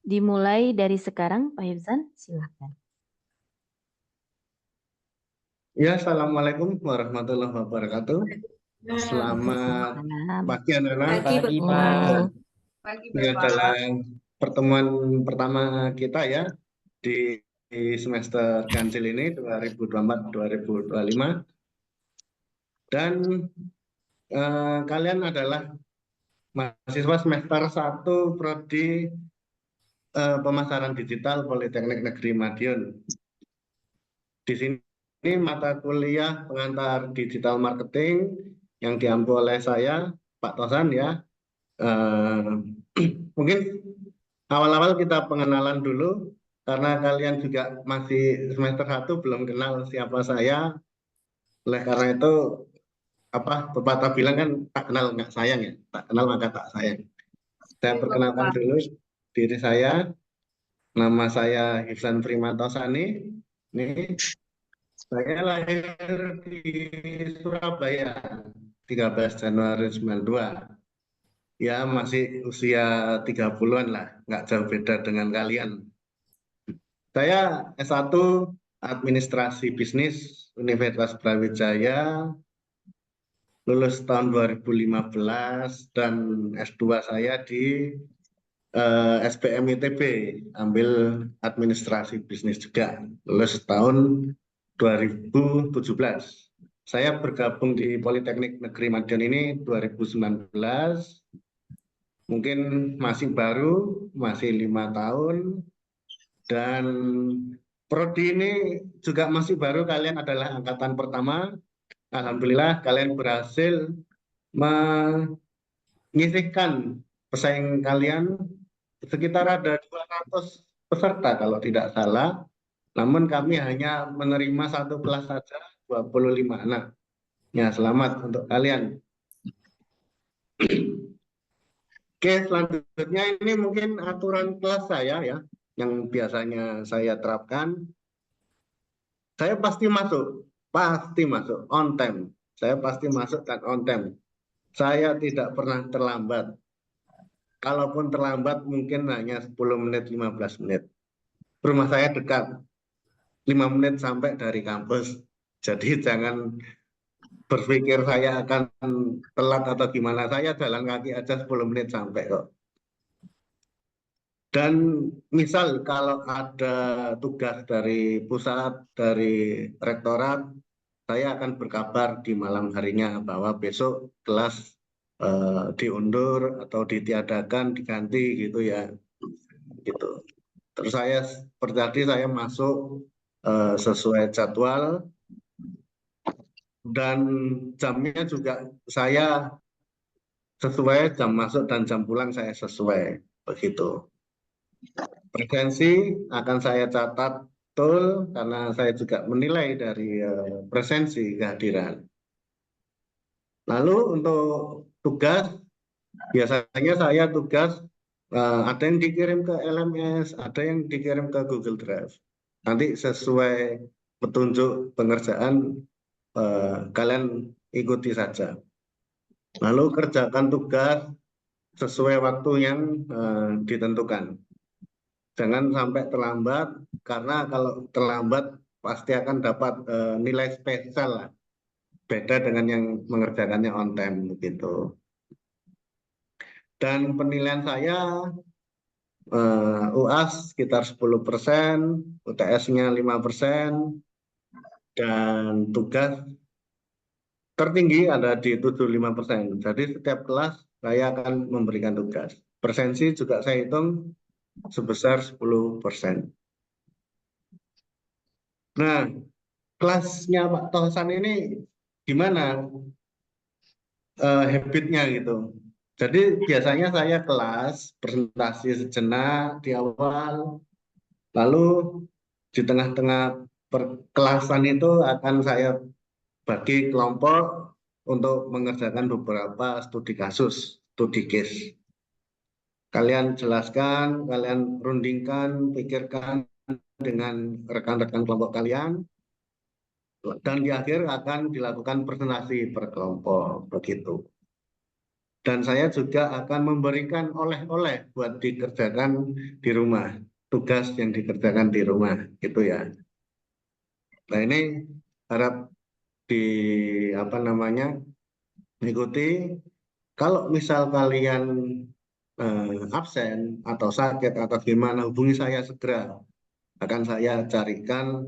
Dimulai dari sekarang, Pak Hifzan, silakan. Ya, Assalamualaikum warahmatullahi wabarakatuh. Selamat Waalaikumsalam. pagi, anak-anak. Pagi, Halo. Pak. Pagi, Ini Bapak. adalah pertemuan pertama kita ya di semester ganjil ini 2024-2025. Dan kalian adalah mahasiswa semester 1 Prodi Pemasaran Digital Politeknik Negeri Madiun. Di sini mata kuliah pengantar digital marketing yang diampu oleh saya, Pak Tosan ya. Mungkin awal-awal kita pengenalan dulu karena kalian juga masih semester 1 belum kenal siapa saya. Oleh karena itu pepatah bilang kan tak kenal nggak sayang ya, tak kenal maka tak sayang. Saya perkenalkan dulu diri saya. Nama saya Hifzan Primatosani. Ini saya lahir di Surabaya 13 Januari 92. Ya masih usia 30-an lah, nggak jauh beda dengan kalian. Saya S1 Administrasi Bisnis Universitas Brawijaya, lulus tahun 2015 dan S2 saya di SBM ITB, ambil Administrasi Bisnis juga, lulus tahun 2017. Saya bergabung di Politeknik Negeri Madiun ini 2019. Mungkin masih baru, masih 5 tahun, dan prodi ini juga masih baru. Kalian adalah angkatan pertama. Alhamdulillah kalian berhasil menyisihkan pesaing kalian, sekitar ada 200 peserta kalau tidak salah. Namun kami hanya menerima satu kelas saja, 25 anak. Ya, selamat untuk kalian. Oke, selanjutnya ini mungkin aturan kelas saya ya, yang biasanya saya terapkan. Saya pasti masuk on time. Saya pasti masuk dan on time. Saya tidak pernah terlambat. Kalaupun terlambat mungkin hanya 10 menit, 15 menit. Rumah saya dekat, 5 menit sampai dari kampus. Jadi jangan berpikir saya akan telat atau gimana. Saya jalan kaki aja 10 menit sampai kok. Dan misal kalau ada tugas dari pusat, dari rektorat, saya akan berkabar di malam harinya bahwa besok kelas diundur atau ditiadakan, diganti gitu ya. Gitu. Terus saya seperti tadi saya masuk sesuai jadwal, dan jamnya juga saya sesuai, jam masuk dan jam pulang saya sesuai, begitu. Presensi akan saya catat betul karena saya juga menilai dari presensi kehadiran. Lalu untuk tugas, biasanya saya tugas ada yang dikirim ke LMS, ada yang dikirim ke Google Drive. Nanti sesuai petunjuk pengerjaan kalian ikuti saja. Lalu kerjakan tugas sesuai waktu yang ditentukan. Jangan sampai terlambat, karena kalau terlambat pasti akan dapat nilai spesial lah. Beda dengan yang mengerjakannya on time begitu. Dan penilaian saya UAS sekitar 10%, UTS-nya 5%, dan tugas tertinggi ada di 75%. Jadi setiap kelas saya akan memberikan tugas. Presensi juga saya hitung sebesar 10%. Nah, kelasnya Pak Tosan ini gimana habitnya gitu. Jadi biasanya saya kelas presentasi sejenak di awal, lalu di tengah-tengah perkelasan itu akan saya bagi kelompok untuk mengerjakan beberapa studi kasus, studi case. Kalian jelaskan, kalian rundingkan, pikirkan dengan rekan-rekan kelompok kalian, dan di akhir akan dilakukan presentasi per kelompok, begitu. Dan saya juga akan memberikan oleh-oleh buat dikerjakan di rumah, tugas yang dikerjakan di rumah, gitu ya. Nah ini harap di apa namanya ikuti. Kalau misal kalian absen atau sakit atau gimana, hubungi saya segera. Akan saya carikan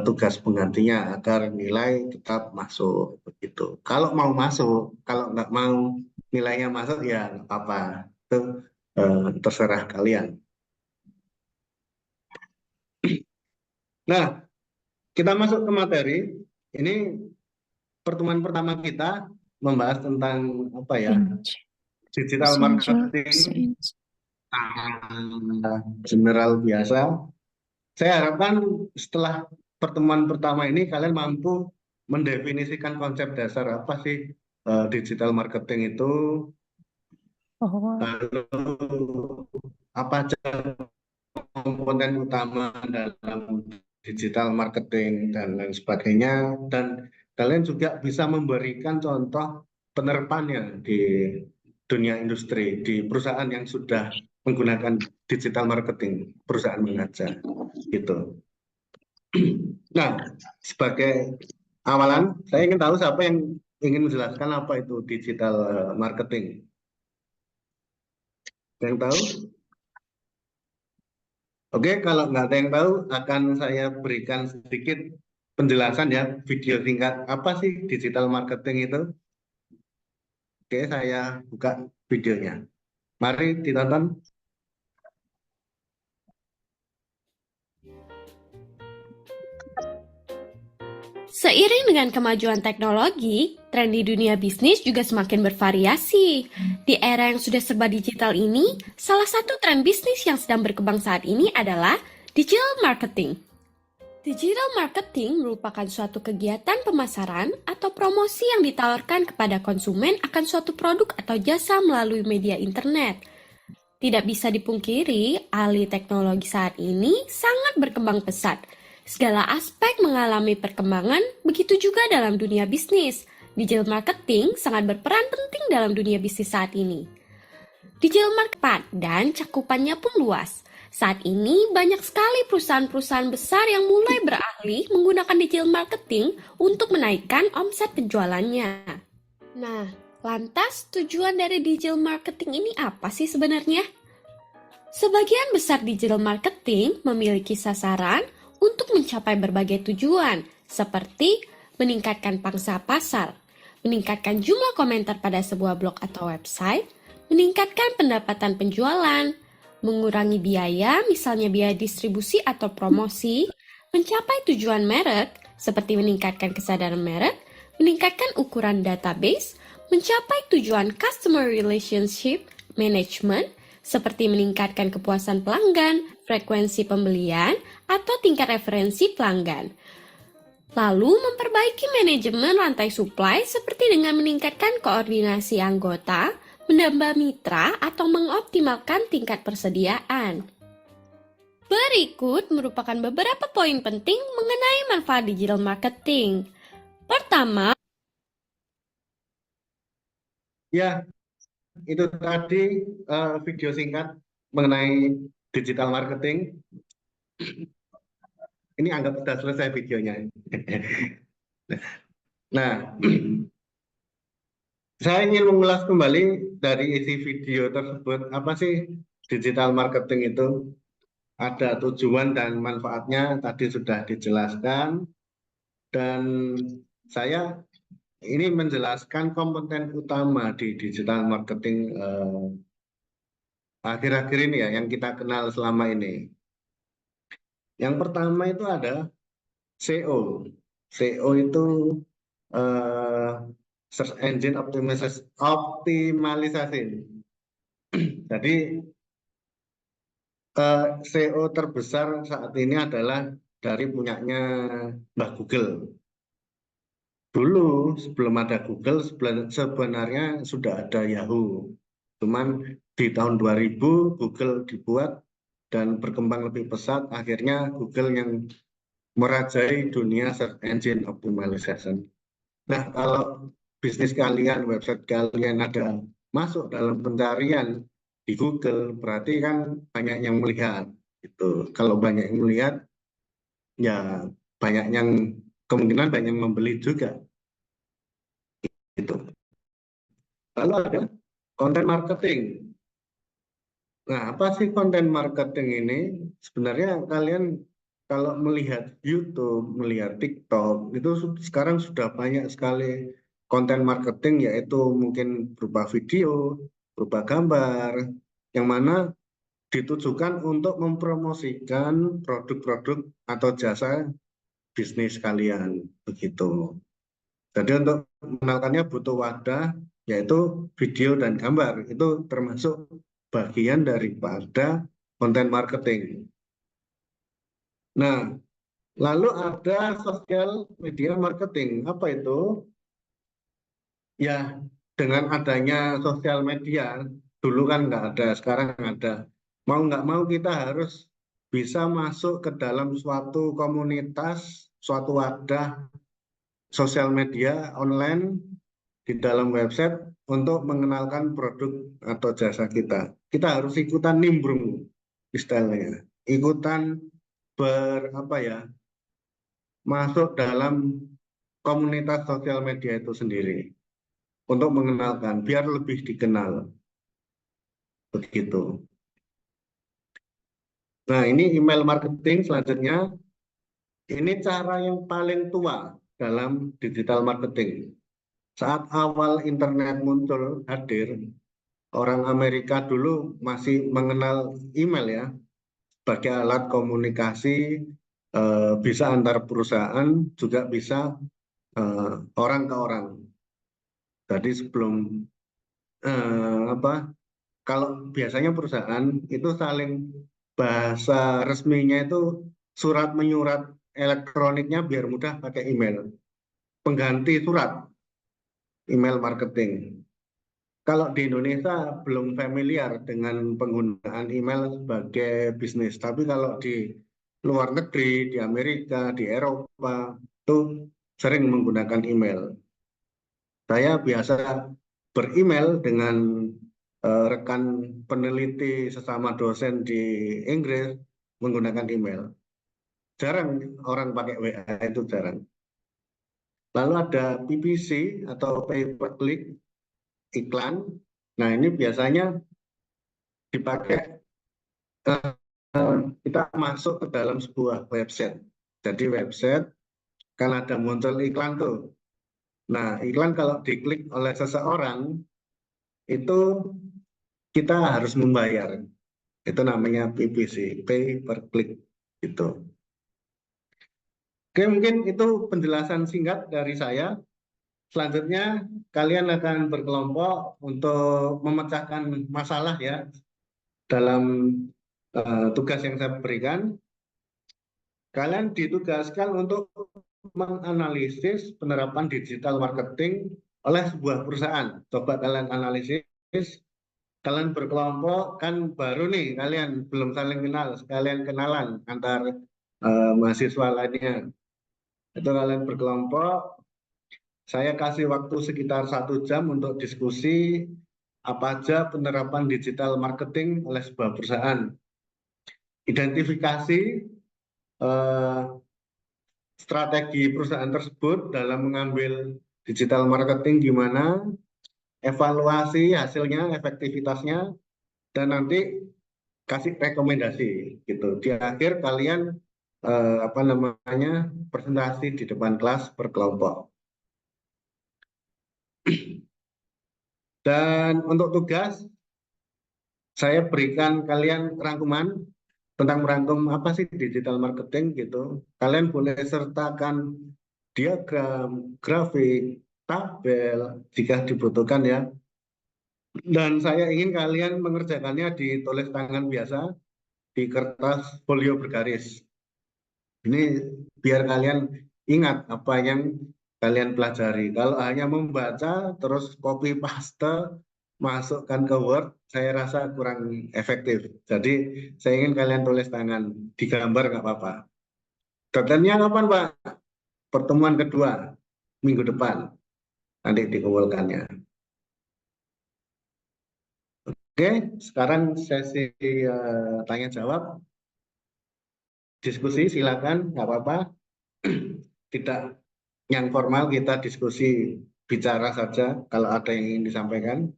tugas penggantinya agar nilai tetap masuk begitu. Kalau mau masuk, kalau nggak mau nilainya masuk ya nggak apa-apa. Itu terserah kalian. Nah, kita masuk ke materi. Ini pertemuan pertama kita membahas tentang apa ya? Change. Digital Passenger. marketing Change. general biasa. Saya harapkan setelah pertemuan pertama ini kalian mampu mendefinisikan konsep dasar apa sih digital marketing itu, Oh. lalu apa aja komponen utama dalam digital marketing dan lain sebagainya, dan kalian juga bisa memberikan contoh penerapannya di dunia industri, di perusahaan yang sudah menggunakan digital marketing, perusahaan mengajar gitu. Nah, sebagai awalan, saya ingin tahu siapa yang ingin menjelaskan apa itu digital marketing. Yang tahu? Oke, kalau nggak ada yang tahu, akan saya berikan sedikit penjelasan ya, video singkat. Apa sih digital marketing itu? Oke, saya buka videonya. Mari ditonton. Seiring dengan kemajuan teknologi, tren di dunia bisnis juga semakin bervariasi. Di era yang sudah serba digital ini, salah satu tren bisnis yang sedang berkembang saat ini adalah digital marketing. Digital marketing merupakan suatu kegiatan pemasaran atau promosi yang ditawarkan kepada konsumen akan suatu produk atau jasa melalui media internet. Tidak bisa dipungkiri, alih teknologi saat ini sangat berkembang pesat. Segala aspek mengalami perkembangan, begitu juga dalam dunia bisnis. Digital marketing sangat berperan penting dalam dunia bisnis saat ini. Digital marketing dan cakupannya pun luas. Saat ini banyak sekali perusahaan-perusahaan besar yang mulai beralih menggunakan digital marketing untuk menaikkan omset penjualannya. Nah, lantas tujuan dari digital marketing ini apa sih sebenarnya? Sebagian besar digital marketing memiliki sasaran untuk mencapai berbagai tujuan, seperti meningkatkan pangsa pasar, meningkatkan jumlah komentar pada sebuah blog atau website, meningkatkan pendapatan penjualan, mengurangi biaya, misalnya biaya distribusi atau promosi, mencapai tujuan merek, seperti meningkatkan kesadaran merek, meningkatkan ukuran database, mencapai tujuan customer relationship management, seperti meningkatkan kepuasan pelanggan, frekuensi pembelian, atau tingkat referensi pelanggan. Lalu memperbaiki manajemen rantai supply seperti dengan meningkatkan koordinasi anggota, menambah mitra, atau mengoptimalkan tingkat persediaan. Berikut merupakan beberapa poin penting mengenai manfaat digital marketing. Pertama, Ya, itu tadi video singkat mengenai digital marketing. Ini anggap sudah selesai videonya. Nah, saya ingin mengulas kembali dari isi video tersebut. Apa sih digital marketing itu? Ada tujuan dan manfaatnya tadi sudah dijelaskan. Dan saya ini menjelaskan komponen utama di digital marketing akhir-akhir ini ya, yang kita kenal selama ini. Yang pertama itu ada SEO. SEO itu eh, Search Engine Optimalisasi. Jadi SEO terbesar saat ini adalah dari punyanya Mbah Google. Dulu sebelum ada Google sebenarnya sudah ada Yahoo. Cuman di tahun 2000 Google dibuat dan berkembang lebih pesat. Akhirnya Google yang merajai dunia search engine optimization. Nah, kalau bisnis kalian, website kalian ada masuk dalam pencarian di Google, berarti kan banyak yang melihat. Gitu. Kalau banyak yang melihat, ya banyak yang kemungkinan banyak yang membeli juga. Gitu. Lalu ada konten marketing. Nah, apa sih konten marketing ini? Sebenarnya kalian kalau melihat YouTube, melihat TikTok, itu sekarang sudah banyak sekali konten marketing, yaitu mungkin berupa video, berupa gambar, yang mana ditujukan untuk mempromosikan produk-produk atau jasa bisnis kalian, begitu. Jadi untuk mengenalkannya butuh wadah, yaitu video dan gambar. Itu termasuk bagian daripada konten marketing. Nah, lalu ada sosial media marketing. Apa itu? Ya, dengan adanya sosial media, dulu kan nggak ada, sekarang ada. Mau nggak mau kita harus bisa masuk ke dalam suatu komunitas, suatu wadah sosial media online di dalam website untuk mengenalkan produk atau jasa kita. Kita harus ikutan nimbrung istilahnya. Ikutan apa ya, masuk dalam komunitas sosial media itu sendiri untuk mengenalkan biar lebih dikenal. Begitu. Nah, ini email marketing selanjutnya. Ini cara yang paling tua dalam digital marketing. Saat awal internet muncul hadir, orang Amerika dulu masih mengenal email ya sebagai alat komunikasi, bisa antar perusahaan, juga bisa orang ke orang. Jadi sebelum apa, kalau biasanya perusahaan itu saling bahasa resminya itu surat menyurat elektroniknya biar mudah pakai email. Pengganti surat email marketing. Kalau di Indonesia belum familiar dengan penggunaan email sebagai bisnis, tapi kalau di luar negeri, di Amerika, di Eropa, itu sering menggunakan email. Saya biasa beremail dengan rekan peneliti sesama dosen di Inggris menggunakan email. Jarang orang pakai WA, itu jarang. Lalu ada PPC atau pay per click, iklan. Nah, ini biasanya dipakai kita masuk ke dalam sebuah website. Jadi website kan ada muncul iklan tuh. Nah, iklan kalau diklik oleh seseorang itu kita harus membayar. Itu namanya PPC, pay per click gitu. Oke, mungkin itu penjelasan singkat dari saya. Selanjutnya kalian akan berkelompok untuk memecahkan masalah ya dalam tugas yang saya berikan. Kalian ditugaskan untuk menganalisis penerapan digital marketing oleh sebuah perusahaan. Coba kalian analisis, kalian berkelompok, kan baru nih, kalian belum saling kenal, sekalian kenalan antar mahasiswa lainnya. Itu kalian berkelompok, saya kasih waktu sekitar 1 jam untuk diskusi apa aja penerapan digital marketing oleh sebuah perusahaan. Identifikasi strategi perusahaan tersebut dalam mengambil digital marketing gimana, evaluasi hasilnya, efektivitasnya, dan nanti kasih rekomendasi gitu. Di akhir kalian apa namanya, presentasi di depan kelas berkelompok. Dan untuk tugas saya berikan kalian rangkuman tentang merangkum apa sih digital marketing gitu. Kalian boleh sertakan diagram, grafik, tabel jika dibutuhkan ya. Dan saya ingin kalian mengerjakannya di tulis tangan biasa, di kertas folio bergaris. Ini biar kalian ingat apa yang kalian pelajari. Kalau hanya membaca terus copy paste masukkan ke Word, saya rasa kurang efektif. Jadi saya ingin kalian tulis tangan, digambar nggak apa-apa. Deadline-nya kapan Pak? Pertemuan kedua minggu depan nanti dikumpulkannya. Oke, sekarang sesi tanya jawab, diskusi silakan, nggak apa-apa. Tidak yang formal, kita diskusi bicara saja kalau ada yang ingin disampaikan.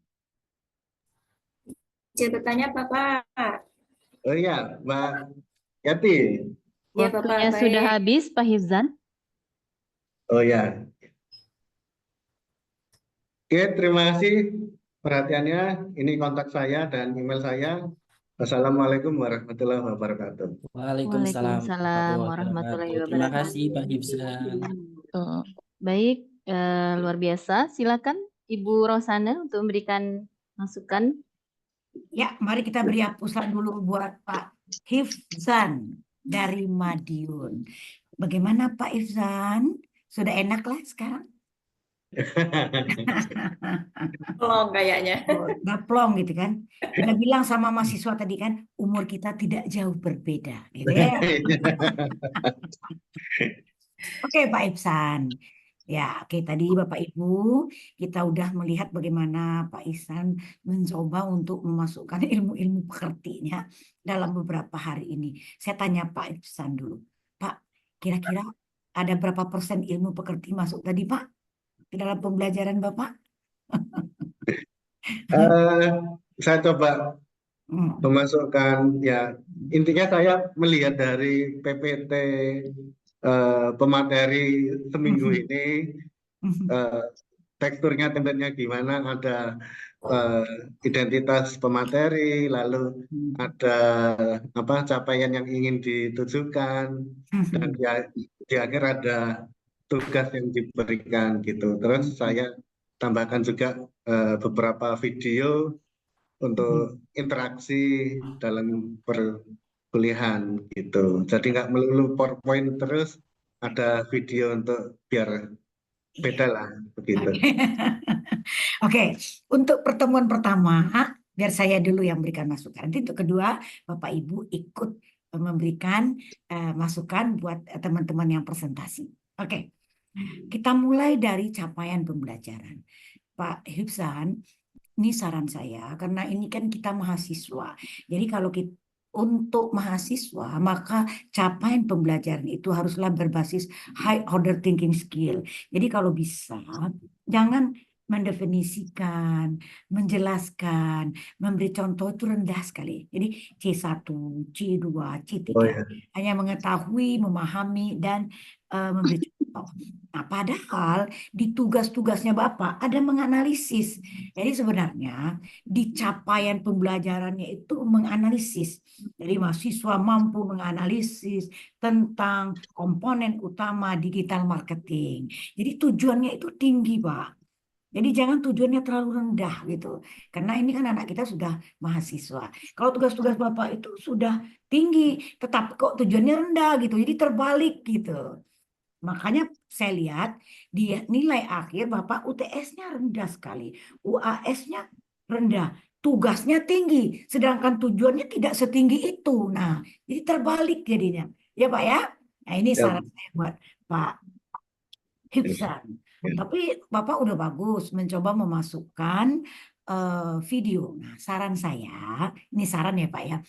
Saya bertanya Bapak. Oh iya, Mbak Yati. Ya Bapak, Waktunya sudah baik. habis, Pak Hifzan. Oh ya, oke, terima kasih perhatiannya. Ini kontak saya dan email saya. Wassalamualaikum warahmatullahi wabarakatuh. Waalaikumsalam Waalaikumsalam warahmatullahi wabarakatuh. Terima wabarakatuh. kasih Pak Hifzan. Tuh. Baik, luar biasa. Silakan Ibu Rosana untuk memberikan masukan. Ya, mari kita beri hapusan dulu buat Pak Hifzan dari Madiun. Bagaimana Pak Hifzan? Sudah enak lah sekarang? Tolong kayaknya. Nggak plong gitu kan? Udah bilang sama mahasiswa tadi kan, umur kita tidak jauh berbeda. Gitu ya. Oke Pak Ihsan. Ya, oke tadi Bapak Ibu kita udah melihat bagaimana Pak Ihsan mencoba untuk memasukkan ilmu-ilmu pekertinya dalam beberapa hari ini. Saya tanya Pak Ihsan dulu. Pak, kira-kira ada berapa persen ilmu pekerti masuk tadi Pak ke dalam pembelajaran Bapak? Eh, saya coba Hmm. memasukkan, ya intinya saya melihat dari PPT pemateri seminggu ini, eh, teksturnya, template-nya gimana, ada identitas pemateri, lalu ada apa capaian yang ingin ditujukan, dan di akhir ada tugas yang diberikan gitu. Terus saya tambahkan juga beberapa video untuk interaksi dalam perkuliahan gitu. Jadi nggak melulu PowerPoint terus, ada video untuk biar beda lah begitu. Oke, untuk pertemuan pertama, biar saya dulu yang berikan masukan. Nanti untuk kedua, Bapak Ibu ikut memberikan masukan buat teman-teman yang presentasi. Oke, kita mulai dari capaian pembelajaran. Pak Hifzan, ini saran saya, karena ini kan kita mahasiswa. Jadi kalau kita untuk mahasiswa, maka capaian pembelajaran itu haruslah berbasis high order thinking skill. Jadi kalau bisa, jangan mendefinisikan, menjelaskan, memberi contoh itu rendah sekali. Jadi C1, C2, C3. Oh ya. Hanya mengetahui, memahami, dan memberi contoh. Nah, padahal di tugas-tugasnya Bapak ada menganalisis. Jadi sebenarnya di capaian pembelajarannya itu menganalisis. Jadi mahasiswa mampu menganalisis tentang komponen utama digital marketing. Jadi tujuannya itu tinggi, Pak. Jadi jangan tujuannya terlalu rendah gitu. Karena ini kan anak kita sudah mahasiswa. Kalau tugas-tugas Bapak itu sudah tinggi, tetapi kok tujuannya rendah gitu. Jadi terbalik gitu. Makanya saya lihat di nilai akhir Bapak UTS-nya rendah sekali. UAS-nya rendah. Tugasnya tinggi. Sedangkan tujuannya tidak setinggi itu. Nah, jadi terbalik jadinya. Ya Pak ya? Nah ini Ya. saran saya buat Pak Hifzan. Tapi Bapak udah bagus mencoba memasukkan video. Nah, saran saya, ini saran ya Pak ya.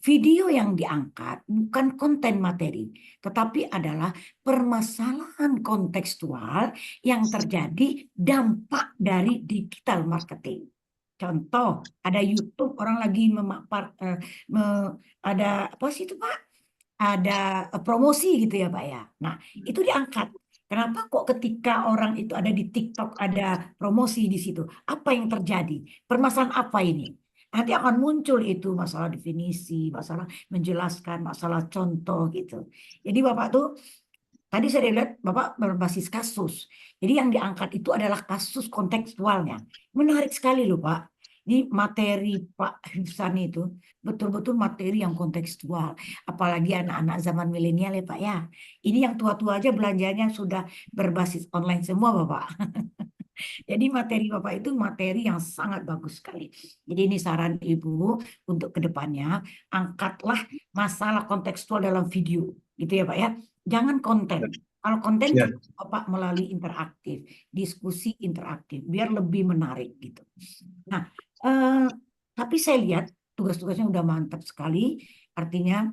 Video yang diangkat bukan konten materi, tetapi adalah permasalahan kontekstual yang terjadi dampak dari digital marketing. Contoh, ada YouTube orang lagi memapar, ada apa sih itu Pak? Ada promosi gitu ya Pak ya. Nah, itu diangkat. Kenapa kok ketika orang itu ada di TikTok ada promosi di situ? Apa yang terjadi? Permasalahan apa ini? Nanti akan muncul itu masalah definisi, masalah menjelaskan, masalah contoh gitu. Jadi Bapak tuh tadi saya lihat Bapak berbasis kasus. Jadi yang diangkat itu adalah kasus kontekstualnya. Menarik sekali loh Pak. Ini materi Pak Hifsan itu betul-betul materi yang kontekstual. Apalagi anak-anak zaman milenial ya Pak ya. Ini yang tua-tua aja belanjanya sudah berbasis online semua Bapak. Jadi materi Bapak itu materi yang sangat bagus sekali. Jadi ini saran Ibu untuk kedepannya, angkatlah masalah kontekstual dalam video. Gitu ya Pak ya. Jangan konten. Kalau konten Ya. Bapak melalui interaktif, diskusi interaktif, biar lebih menarik gitu. Nah, Tapi saya lihat tugas-tugasnya udah mantap sekali. Artinya,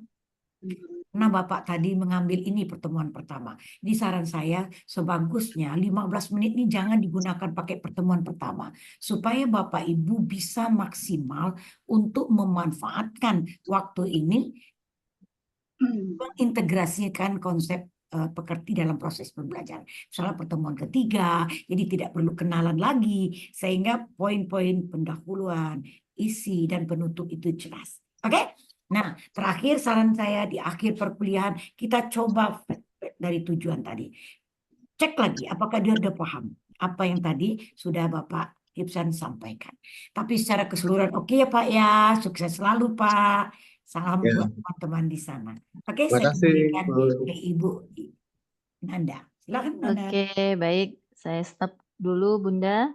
karena Bapak tadi mengambil ini pertemuan pertama. Di saran saya, sebagusnya 15 menit ini jangan digunakan pakai pertemuan pertama. Supaya Bapak Ibu bisa maksimal untuk memanfaatkan waktu ini mengintegrasikan konsep pekerti dalam proses pembelajaran. Misalnya pertemuan ketiga, jadi tidak perlu kenalan lagi, sehingga poin-poin pendahuluan, isi, dan penutup itu jelas. Oke? Nah, terakhir saran saya di akhir perkuliahan, kita coba dari tujuan tadi. Cek lagi, apakah dia udah paham apa yang tadi sudah Bapak Gibson sampaikan. Tapi secara keseluruhan, oke ya Pak ya, sukses selalu Pak. Salam Ya, buat teman-teman di sana. Oke, terima saya kasih, kembalikan Bu. ke Ibu Nanda. Silakan Nanda. Oke, baik. Saya stop dulu, Bunda.